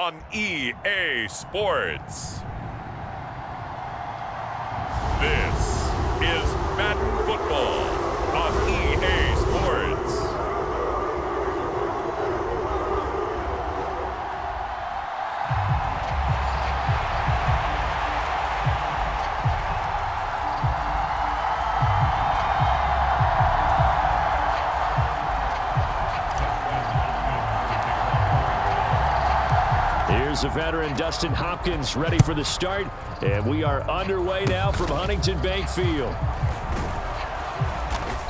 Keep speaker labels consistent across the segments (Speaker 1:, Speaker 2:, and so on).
Speaker 1: on EA Sports. This is Madden Football on EA Sports.
Speaker 2: Here's the veteran Dustin Hopkins ready for the start, and we are underway now from Huntington Bank Field.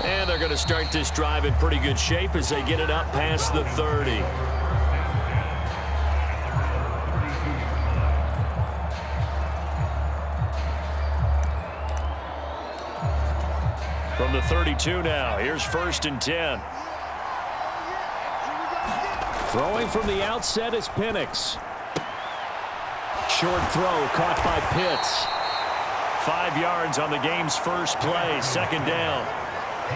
Speaker 2: And they're going to start this drive in pretty good shape as they get it up past the 30. From the 32 now, here's 1st and 10. Throwing from the outset is Penix. Short throw caught by Pitts. 5 yards on the game's first play, 2nd down.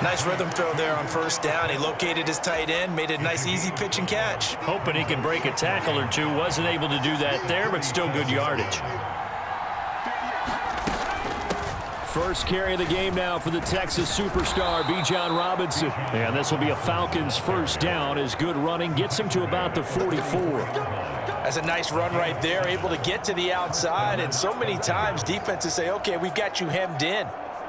Speaker 3: Nice rhythm throw there on 1st down. He located his tight end, made it a nice easy pitch and catch.
Speaker 2: Hoping he can break a tackle or two. Wasn't able to do that there, but still good yardage. First carry of the game now for the Texas superstar, Bijan Robinson. And this will be a Falcons 1st down as good running gets him to about the 44.
Speaker 3: That's a nice run right there, able to get to the outside. And so many times defenses say, okay, we've got you hemmed in.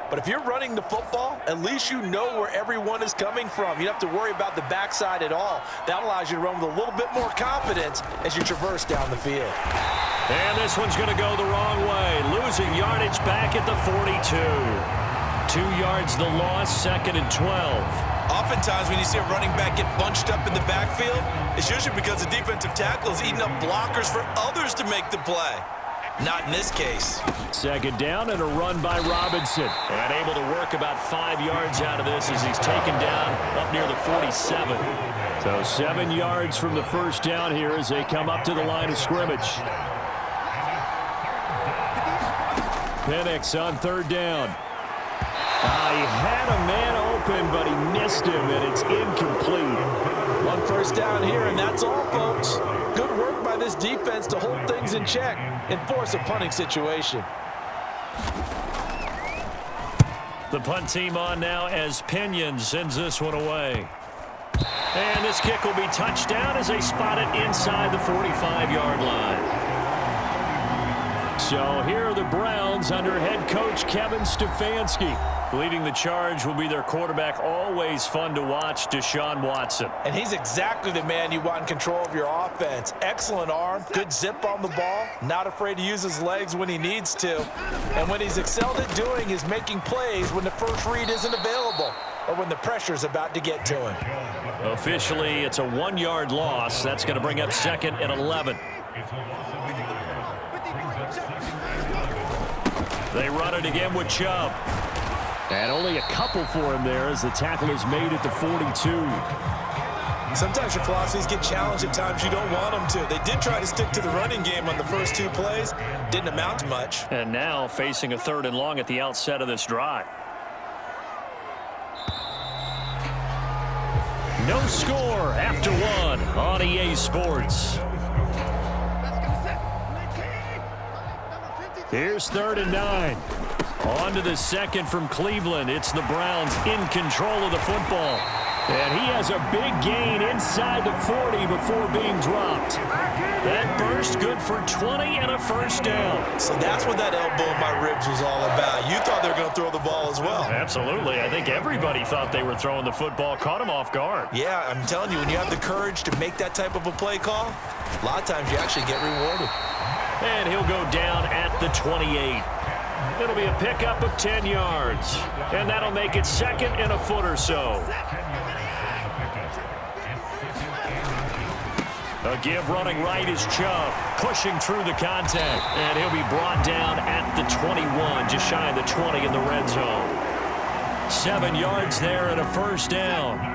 Speaker 3: But if you're running the football, at least you know where everyone is coming from. You don't have to worry about the backside at all. That allows you to run with a little bit more confidence as you traverse down the field.
Speaker 2: And this one's going to go the wrong way. Losing yardage back at the 42. 2 yards the loss, 2nd and 12.
Speaker 3: Oftentimes when you see a running back get bunched up in the backfield, it's usually because the defensive tackle is eating up blockers for others to make the play. Not in this case.
Speaker 2: 2nd down and a run by Robinson. And able to work about 5 yards out of this as he's taken down up near the 47. So 7 yards from the 1st down here as they come up to the line of scrimmage. Penix on 3rd down. He had a man open, but he missed him, and it's incomplete.
Speaker 3: 1 1st down here, and that's all, folks. Good work by this defense to hold things in check and force a punting situation.
Speaker 2: The punt team on now as Pinion sends this one away. And this kick will be touchdown as they spot it inside the 45-yard line. So here are the Browns under head coach Kevin Stefanski. Leading the charge will be their quarterback, always fun to watch, Deshaun Watson.
Speaker 3: And he's exactly the man you want in control of your offense. Excellent arm, good zip on the ball, not afraid to use his legs when he needs to. And when he's excelled at doing is making plays when the first read isn't available or when the pressure's about to get to him.
Speaker 2: Officially, it's a 1-yard loss. That's going to bring up 2nd and 11. They run it again with Chubb. And only a couple for him there as the tackle is made at the 42.
Speaker 3: Sometimes your philosophies get challenged at times you don't want them to. They did try to stick to the running game on the first 2 plays. Didn't amount to much.
Speaker 2: And now facing a 3rd and long at the outset of this drive. No score after 1 on EA Sports. Here's 3rd and 9. On to the 2nd from Cleveland. It's the Browns in control of the football. And he has a big gain inside the 40 before being dropped. That burst good for 20 and a 1st down.
Speaker 3: So that's what that elbow in my ribs was all about. You thought they were going to throw the ball as well.
Speaker 2: Absolutely. I think everybody thought they were throwing the football. Caught him off guard.
Speaker 3: Yeah, I'm telling you, when you have the courage to make that type of a play call, a lot of times you actually get rewarded.
Speaker 2: And he'll go down at the 28. It'll be a pickup of 10 yards. And that'll make it 2nd and a foot or so. A give running right is Chubb, pushing through the contact. And he'll be brought down at the 21, just shy of the 20 in the red zone. 7 yards there and a 1st down.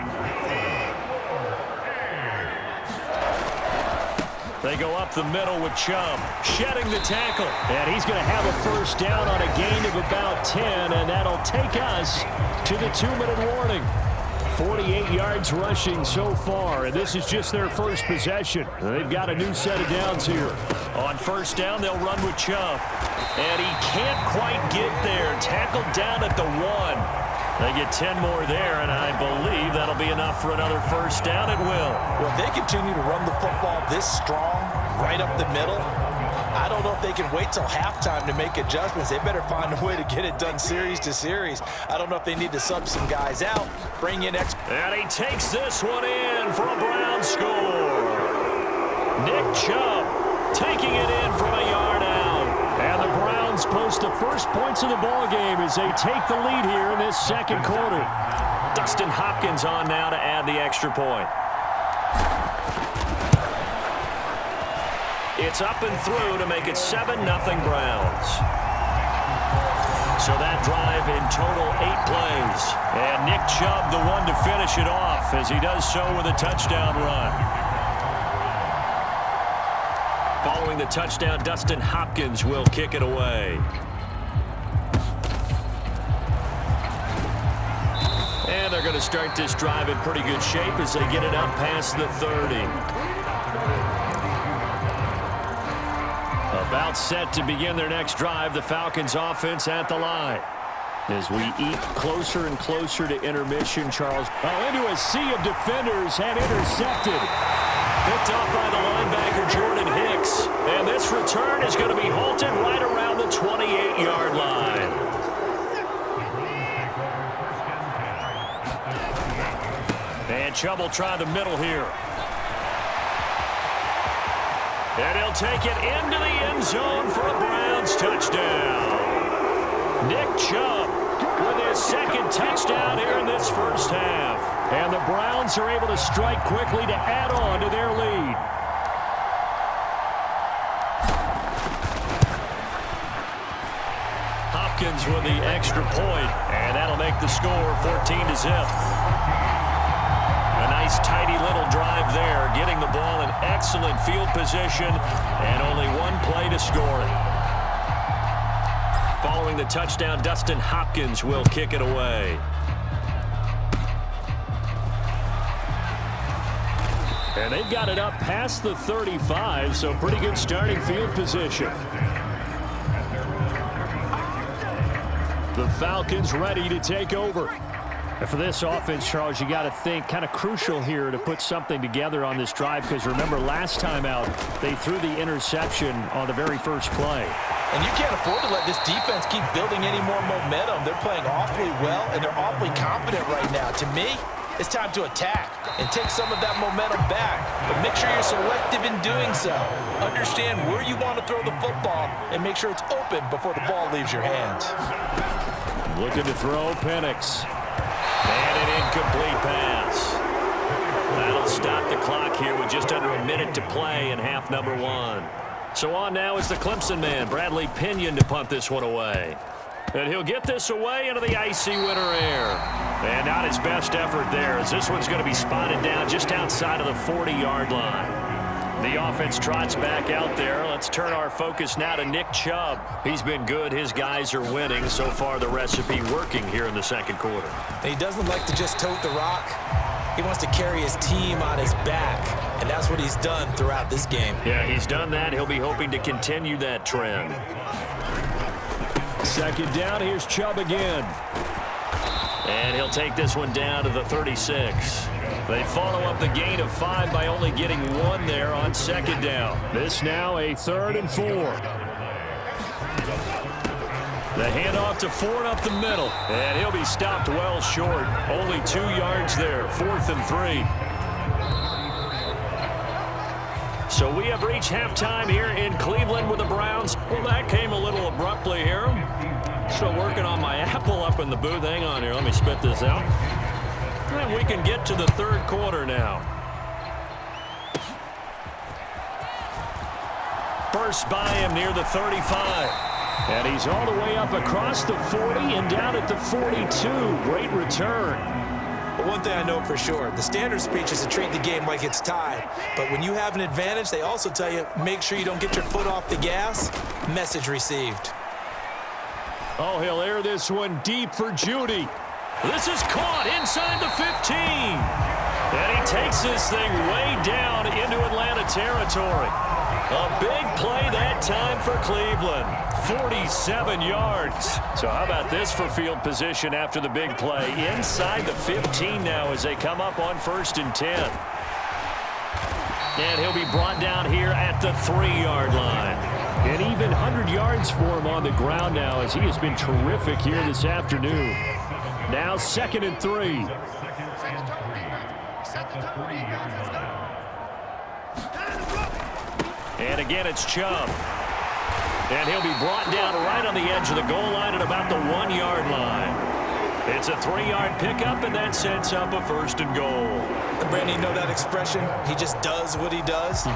Speaker 2: They go up the middle with Chubb, shedding the tackle. And he's going to have a 1st down on a gain of about 10, and that'll take us to the 2-minute warning. 48 yards rushing so far, and this is just their first possession. They've got a new set of downs here. On first down, they'll run with Chubb. And he can't quite get there. Tackled down at the 1. They get 10 more there, and I believe that'll be enough for another first down. It will.
Speaker 3: Well, if they continue to run the football this strong, right up the middle, I don't know if they can wait till halftime to make adjustments. They better find a way to get it done series to series. I don't know if they need to sub some guys out, bring in
Speaker 2: And he takes this one in for a Brown score. Nick Chubb taking it in from a yard out. And the Browns post the first points of the ball game as they take the lead here in this second quarter. Dustin Hopkins on now to add the extra point. It's up and through to make it 7-0 Browns. So that drive in total 8 plays. And Nick Chubb the one to finish it off as he does so with a touchdown run. Following the touchdown, Dustin Hopkins will kick it away. And they're going to start this drive in pretty good shape as they get it up past the 30. About set to begin their next drive, the Falcons offense at the line. As we eat closer and closer to intermission, Charles. Into a sea of defenders and intercepted. Picked up by the linebacker, Jordan Hicks. And this return is going to be halted right around the 28-yard line. And Chubb will try the middle here. And he'll take it into the end zone for a Browns touchdown. Nick Chubb with his second touchdown here in this first half. And the Browns are able to strike quickly to add on to their lead. Hopkins with the extra point, and that'll make the score 14-0. A nice tidy little drive there, getting the ball in excellent field position, and only one play to score it. Following the touchdown, Dustin Hopkins will kick it away. And they've got it up past the 35, so pretty good starting field position. The Falcons ready to take over. And for this offense, Charles, you got to think kind of crucial here to put something together on this drive, because remember last time out they threw the interception on the very first play.
Speaker 3: And you can't afford to let this defense keep building any more momentum. They're playing awfully well, and they're awfully confident right now. To me, it's time to attack and take some of that momentum back. But make sure you're selective in doing so. Understand where you want to throw the football and make sure it's open before the ball leaves your hands.
Speaker 2: Looking to throw, Penix. And an incomplete pass. That'll stop the clock here with just under a minute to play in half number 1. So on now is the Clemson man, Bradley Pinion, to punt this one away. And he'll get this away into the icy winter air. And not his best effort there, as this one's going to be spotted down just outside of the 40-yard line. The offense trots back out there. Let's turn our focus now to Nick Chubb. He's been good. His guys are winning. So far, the recipe working here in the second quarter.
Speaker 3: And he doesn't like to just tote the rock. He wants to carry his team on his back, and that's what he's done throughout this game.
Speaker 2: Yeah, he's done that. He'll be hoping to continue that trend. Second down, here's Chubb again. And he'll take this one down to the 36. They follow up the gain of 5 by only getting 1 there on second down. This now a 3rd and 4. The handoff to Ford up the middle. And he'll be stopped well short. Only 2 yards there. 4th and 3. So we have reached halftime here in Cleveland with the Browns. Well, that came a little abruptly here. Still working on my apple up in the booth. Hang on here. Let me spit this out. And we can get to the third quarter now. First by him near the 35. And he's all the way up across the 40 and down at the 42. Great return.
Speaker 3: But one thing I know for sure, the standard speech is to treat the game like it's tied. But when you have an advantage, they also tell you, make sure you don't get your foot off the gas. Message received.
Speaker 2: Oh, he'll air this one deep for Judy. This is caught inside the 15. And he takes this thing way down into Atlanta territory. A big play that time for Cleveland. 47 yards. So how about this for field position after the big play? Inside the 15 now as they come up on 1st and 10. And he'll be brought down here at the 3-yard line. An even 100 yards for him on the ground now as he has been terrific here this afternoon. Now 2nd and 3. And again, it's Chubb. And he'll be brought down right on the edge of the goal line at about the 1-yard line. It's a 3-yard pickup, and that sets up a 1st and goal.
Speaker 3: Brandon, you know that expression? He just does what he does.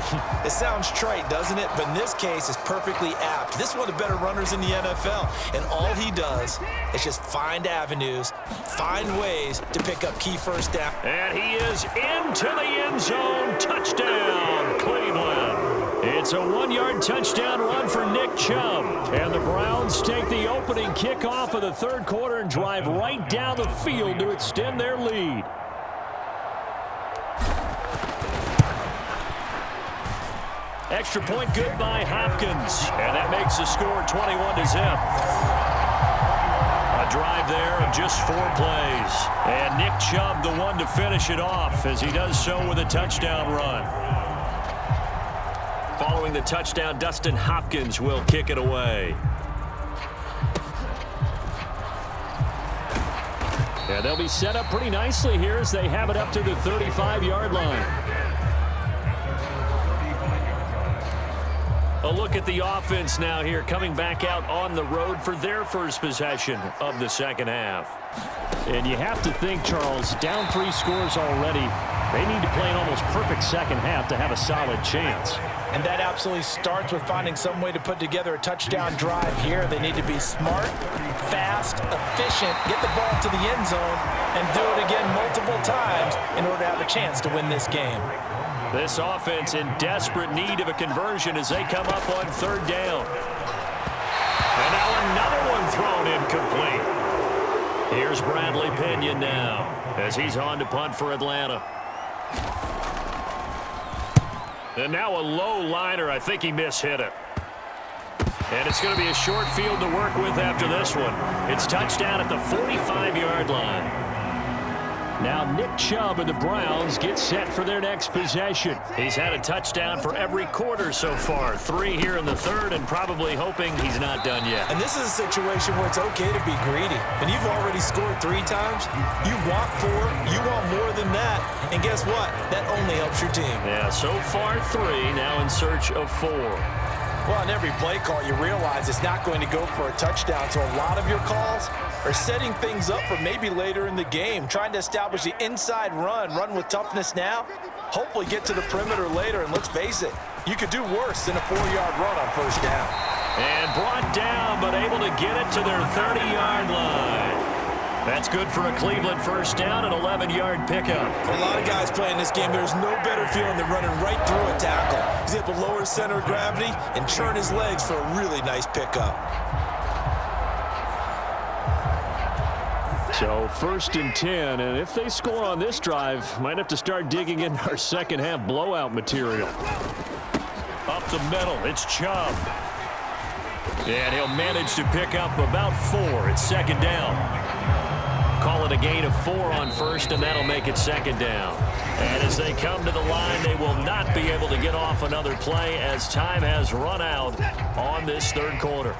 Speaker 3: It sounds trite, doesn't it? But in this case, it's perfectly apt. This is one of the better runners in the NFL, and all he does is just find avenues, find ways to pick up key first down.
Speaker 2: And he is into the end zone. Touchdown, Cleveland. It's a 1-yard touchdown run for Nick Chubb. And the Browns take the opening kickoff of the 3rd quarter and drive right down the field to extend their lead. Extra point good by Hopkins. And that makes the score 21-0. A drive there of just 4 plays. And Nick Chubb the one to finish it off as he does so with a touchdown run. Following the touchdown, Dustin Hopkins will kick it away. And they'll be set up pretty nicely here as they have it up to the 35-yard line. A look at the offense now here, coming back out on the road for their first possession of the 2nd half. And you have to think, Charles, down 3 scores already. They need to play an almost perfect 2nd half to have a solid chance.
Speaker 3: And that absolutely starts with finding some way to put together a touchdown drive here. They need to be smart, fast, efficient, get the ball to the end zone, and do it again multiple times in order to have a chance to win this game.
Speaker 2: This offense in desperate need of a conversion as they come up on 3rd down. And now another one thrown incomplete. Here's Bradley Pinion now as he's on to punt for Atlanta. And now a low liner. I think he mishit it. And it's going to be a short field to work with after this one. It's touchdown at the 45-yard line. Now Nick Chubb and the Browns get set for their next possession. He's had a touchdown for every quarter so far. 3 here in the 3rd and probably hoping he's not done yet.
Speaker 3: And this is a situation where it's okay to be greedy. And you've already scored 3 times. You want 4. You want more than that. And guess what? That only helps your team.
Speaker 2: Yeah, so far 3, now in search of 4.
Speaker 3: Well, on every play call, you realize it's not going to go for a touchdown. So a lot of your calls are setting things up for maybe later in the game, trying to establish the inside run with toughness now, hopefully get to the perimeter later. And let's face it, you could do worse than a 4-yard run on 1st down.
Speaker 2: And brought down, but able to get it to their 30-yard line. That's good for a Cleveland 1st down, an 11-yard pickup.
Speaker 3: A lot of guys playing this game, there's no better feeling than running right through a tackle. He's able to lower his center of gravity and turn his legs for a really nice pickup.
Speaker 2: So 1st and 10, and if they score on this drive, might have to start digging into our 2nd half blowout material. Up the middle, it's Chubb. And he'll manage to pick up about 4. It's 2nd down. Call it a gain of 4 on 1st, and that'll make it 2nd down. And as they come to the line, they will not be able to get off another play as time has run out on this 3rd quarter.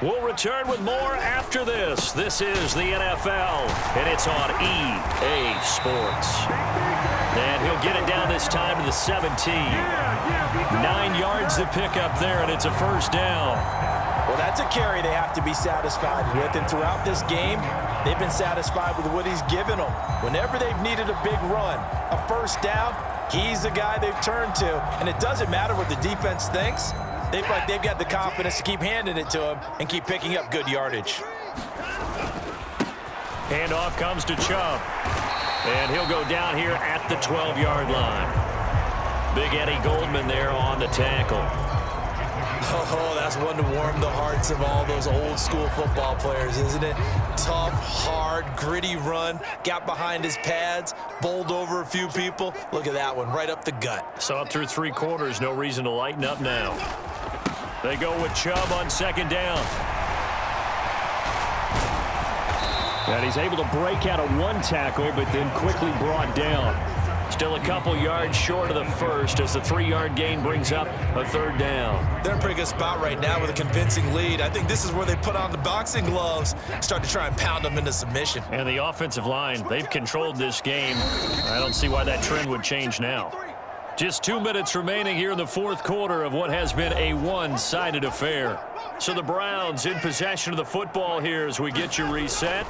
Speaker 2: We'll return with more after this. This is the NFL, and it's on EA Sports. And he'll get it down this time to the 17. 9 yards to pick up there, and it's a 1st down.
Speaker 3: Well, that's a carry they have to be satisfied with, and throughout this game, they've been satisfied with what he's given them. Whenever they've needed a big run, a 1st down, he's the guy they've turned to, and it doesn't matter what the defense thinks. They feel like they've got the confidence to keep handing it to him and keep picking up good yardage.
Speaker 2: Handoff comes to Chubb, and he'll go down here at the 12-yard line. Big Eddie Goldman there on the tackle.
Speaker 3: Oh, that's one to warm the hearts of all those old school football players, isn't it? Tough, hard, gritty run, got behind his pads, bowled over a few people. Look at that one, right up the gut.
Speaker 2: Saw it through 3 quarters, no reason to lighten up now. They go with Chubb on 2nd down. And he's able to break out of 1 tackle, but then quickly brought down. Still a couple yards short of the first as the 3-yard gain brings up a 3rd down.
Speaker 3: They're in a pretty good spot right now with a convincing lead. I think this is where they put on the boxing gloves, start to try and pound them into submission.
Speaker 2: And the offensive line, they've controlled this game. I don't see why that trend would change now. Just 2 minutes remaining here in the 4th quarter of what has been a one-sided affair. So the Browns in possession of the football here as we get you reset.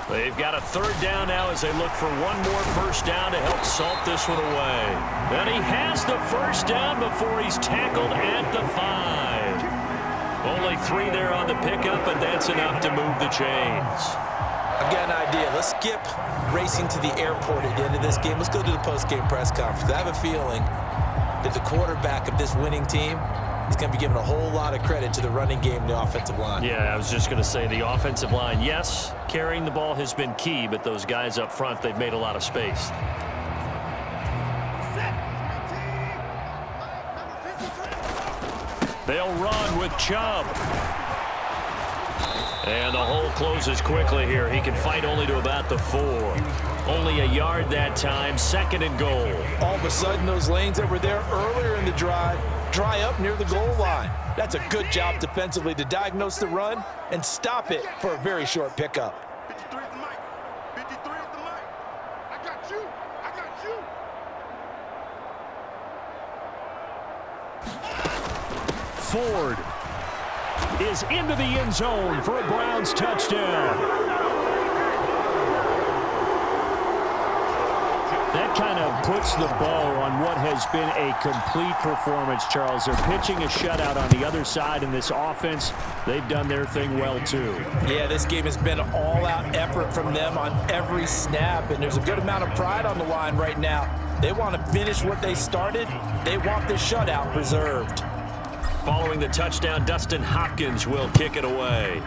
Speaker 2: They've got a 3rd down now as they look for one more 1st down to help salt this one away. And he has the 1st down before he's tackled at the 5. Only 3 there on the pickup, and that's enough to move the chains.
Speaker 3: I've got an idea. Let's skip racing to the airport at the end of this game. Let's go to the post-game press conference. I have a feeling that the quarterback of this winning team is going to be giving a whole lot of credit to the running game and the offensive line.
Speaker 2: Yeah, I was just going to say the offensive line, yes, carrying the ball has been key, but those guys up front, they've made a lot of space. They'll run with Chubb. And the hole closes quickly here. He can fight only to about the 4. Only a yard that time, 2nd and goal.
Speaker 3: All of a sudden, those lanes that were there earlier in the drive dry up near the goal line. That's a good job defensively to diagnose the run and stop it for a very short pickup.
Speaker 4: 53 at the mic. 53 at the mic. I got you. I got you.
Speaker 2: Ford is into the end zone for a Browns touchdown. That kind of puts the bow on what has been a complete performance, Charles. They're pitching a shutout on the other side in this offense. They've done their thing well, too.
Speaker 3: Yeah, this game has been an all-out effort from them on every snap, and there's a good amount of pride on the line right now. They want to finish what they started. They want this shutout preserved.
Speaker 2: Following the touchdown, Dustin Hopkins will kick it away.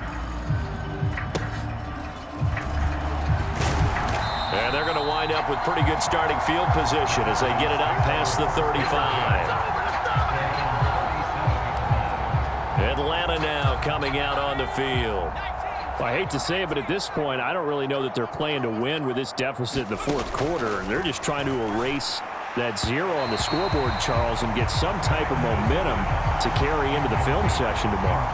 Speaker 2: And they're going to wind up with pretty good starting field position as they get it up past the 35. Atlanta now coming out on the field.
Speaker 5: Well, I hate to say it, but at this point, I don't really know that they're playing to win with this deficit in the 4th quarter. And they're just trying to erase that 0 on the scoreboard, Charles, and get some type of momentum to carry into the film session tomorrow.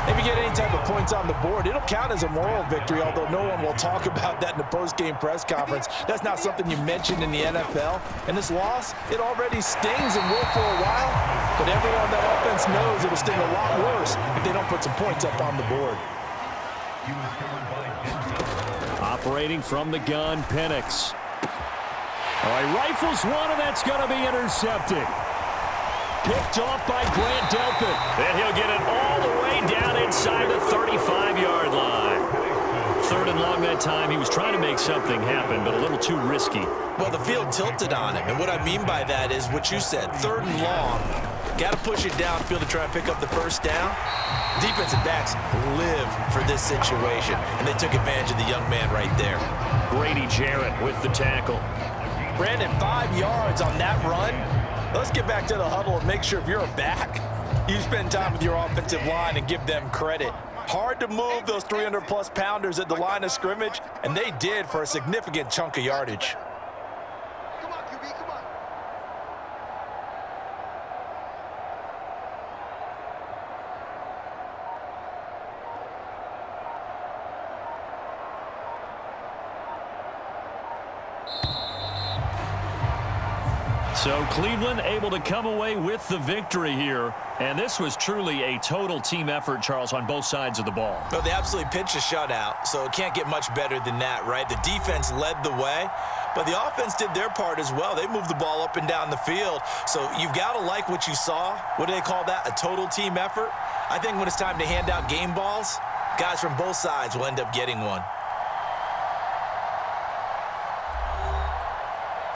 Speaker 3: If you get any type of points on the board, it'll count as a moral victory, although no one will talk about that in the post-game press conference. That's not something you mentioned in the NFL. And this loss, it already stings and will for a while, but everyone on that offense knows it'll sting a lot worse if they don't put some points up on the board.
Speaker 2: Operating from the gun, Penix. All right, rifles one, and that's going to be intercepted. Picked off by Grant Delpit. And he'll get it all the way down inside the 35-yard line. 3rd and long that time. He was trying to make something happen, but a little too risky.
Speaker 3: Well, the field tilted on him, and what I mean by that is what you said, 3rd and long. Got to push it downfield to try and pick up the 1st down. Defensive backs live for this situation, and they took advantage of the young man right there.
Speaker 2: Grady Jarrett with the tackle.
Speaker 3: Brandon, 5 yards on that run. Let's get back to the huddle and make sure if you're a back, you spend time with your offensive line and give them credit. Hard to move those 300-plus pounders at the line of scrimmage, and they did for a significant chunk of yardage.
Speaker 4: Come on, QB, come on.
Speaker 2: So Cleveland able to come away with the victory here. And this was truly a total team effort, Charles, on both sides of the ball.
Speaker 3: Well, they absolutely pitched a shutout, so it can't get much better than that, right? The defense led the way, but the offense did their part as well. They moved the ball up and down the field. So you've got to like what you saw. What do they call that? A total team effort? I think when it's time to hand out game balls, guys from both sides will end up getting one.